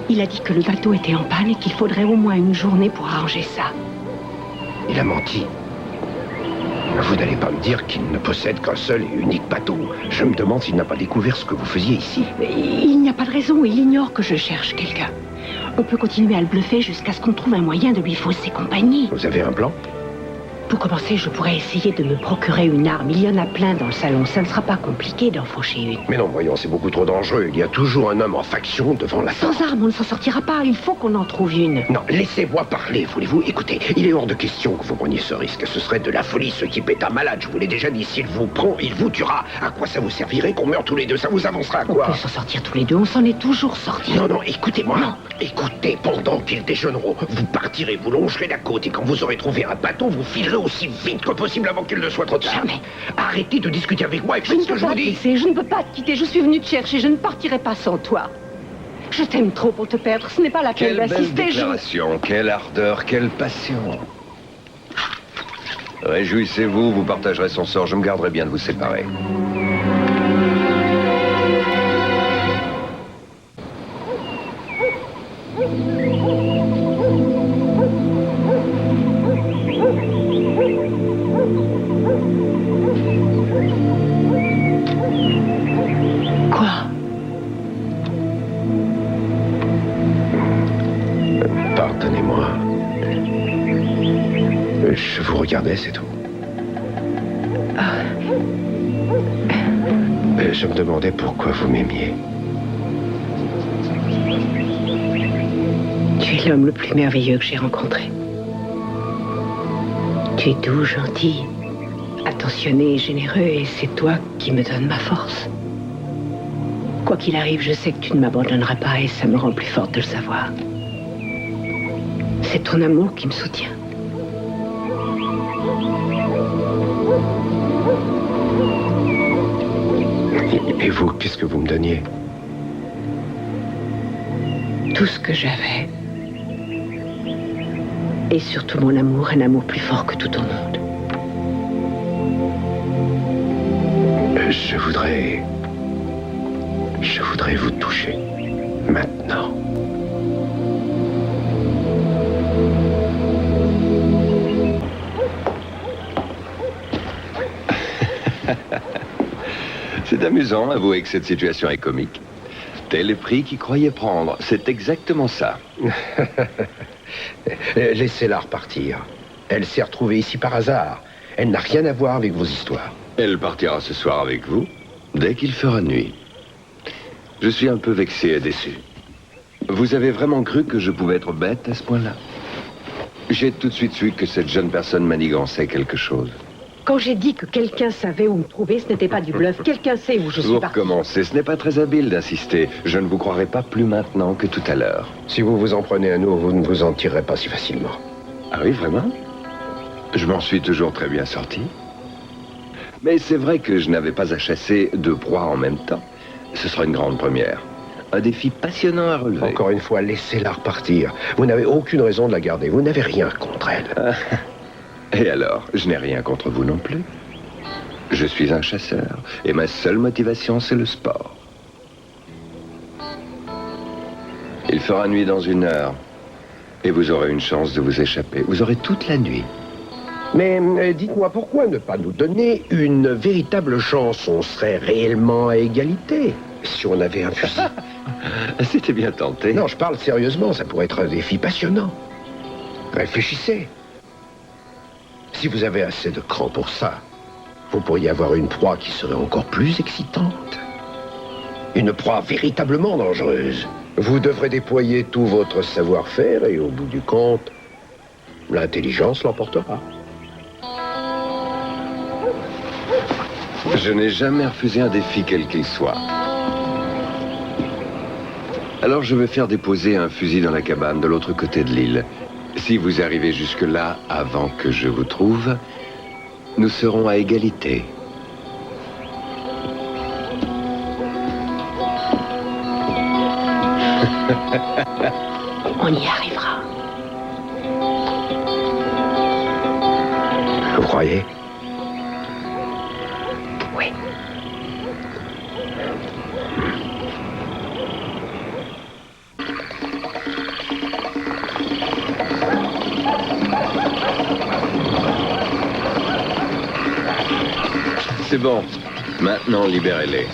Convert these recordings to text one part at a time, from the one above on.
Il a dit que le bateau était en panne et qu'il faudrait au moins une journée pour arranger ça. Il a menti. Vous n'allez pas me dire qu'il ne possède qu'un seul et unique bateau. Je me demande s'il n'a pas découvert ce que vous faisiez ici. Mais il n'y a pas de raison, il ignore que je cherche quelqu'un. On peut continuer à le bluffer jusqu'à ce qu'on trouve un moyen de lui fausser compagnie. Vous avez un plan? Pour commencer, je pourrais essayer de me procurer une arme. Il y en a plein dans le salon, ça ne sera pas compliqué d'en faucher une. Mais non, voyons, c'est beaucoup trop dangereux. Il y a toujours un homme en faction devant la porte. Sans arme, on ne s'en sortira pas, il faut qu'on en trouve une. Non, laissez-moi parler, voulez-vous? Écoutez, il est hors de question que vous preniez ce risque. Ce serait de la folie, ce type est un malade, je vous l'ai déjà dit. S'il vous prend, il vous tuera. À quoi ça vous servirait qu'on meure tous les deux? Ça vous avancera à quoi? On peut s'en sortir tous les deux, on s'en est toujours sortis. Non, non, écoutez-moi. Non. Écoutez, pendant qu'ils déjeuneront, vous partirez, vous longerez la côte et quand vous aurez trouvé un bateau, vous filerez aussi vite que possible avant qu'il ne soit trop tard. Jamais. Arrêtez de discuter avec moi et Je faites ne ce que peux je pas vous te dis. laisser, je ne peux pas te quitter, je suis venue te chercher, je ne partirai pas sans toi. Je t'aime trop pour te perdre, ce n'est pas la peine Quelle belle d'insister. déclaration, quelle ardeur, quelle passion. Réjouissez-vous, vous partagerez son sort, je me garderai bien de vous séparer. Quoi? Pardonnez-moi. Je vous regardais, c'est tout. Je me demandais pourquoi vous m'aimiez. Tu es l'homme le plus merveilleux que j'ai rencontré. Tu es doux, gentil, attentionné et généreux, et c'est toi qui me donnes ma force. Quoi qu'il arrive, je sais que tu ne m'abandonneras pas, et ça me rend plus forte de le savoir. C'est ton amour qui me soutient. Et vous, qu'est-ce que vous me donniez? Tout ce que j'avais. Et surtout mon amour, un amour plus fort que tout au monde. Je voudrais vous toucher. Maintenant. C'est amusant, avouez que cette situation est comique. Tel est prix qu'il croyait prendre. C'est exactement ça. Laissez-la repartir. Elle s'est retrouvée ici par hasard. Elle n'a rien à voir avec vos histoires. Elle partira ce soir avec vous, dès qu'il fera nuit. Je suis un peu vexé et déçu. Vous avez vraiment cru que je pouvais être bête à ce point-là? J'ai tout de suite su que cette jeune personne manigançait quelque chose. Quand j'ai dit que quelqu'un savait où me trouver, ce n'était pas du bluff. Quelqu'un sait où je suis Vous partie. recommencez. Ce n'est pas très habile d'insister. Je ne vous croirai pas plus maintenant que tout à l'heure. Si vous vous en prenez à nous, vous ne vous en tirerez pas si facilement. Ah oui, vraiment? Je m'en suis toujours très bien sorti. Mais c'est vrai que je n'avais pas à chasser deux proies en même temps. Ce sera une grande première. Un défi passionnant à relever. Encore une fois, laissez-la repartir. Vous n'avez aucune raison de la garder. Vous n'avez rien contre elle. Et alors, je n'ai rien contre vous non plus. Je suis un chasseur, et ma seule motivation, c'est le sport. Il fera nuit dans 1 heure, et vous aurez une chance de vous échapper. Vous aurez toute la nuit. Mais dites-moi, pourquoi ne pas nous donner une véritable chance? On serait réellement à égalité si on avait un fusil. C'était bien tenté. Non, je parle sérieusement, ça pourrait être un défi passionnant. Réfléchissez. Si vous avez assez de cran pour ça, vous pourriez avoir une proie qui serait encore plus excitante. Une proie véritablement dangereuse. Vous devrez déployer tout votre savoir-faire et au bout du compte, l'intelligence l'emportera. Je n'ai jamais refusé un défi quel qu'il soit. Alors je vais faire déposer un fusil dans la cabane de l'autre côté de l'île. Si vous arrivez jusque-là avant que je vous trouve, nous serons à égalité. On y arrivera. Vous croyez? Oui. C'est bon. Maintenant, libérez-les.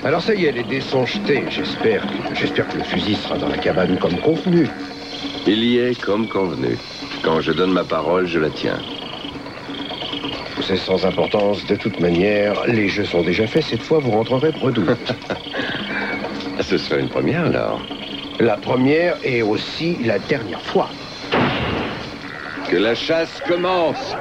Alors ça y est, les dés sont jetés. J'espère que le fusil sera dans la cabane comme convenu. Il y est comme convenu. Quand je donne ma parole, je la tiens. C'est sans importance. De toute manière, les jeux sont déjà faits. Cette fois, vous rentrerez bredouille. Ce serait une première, alors. La première et aussi la dernière fois. Que la chasse commence.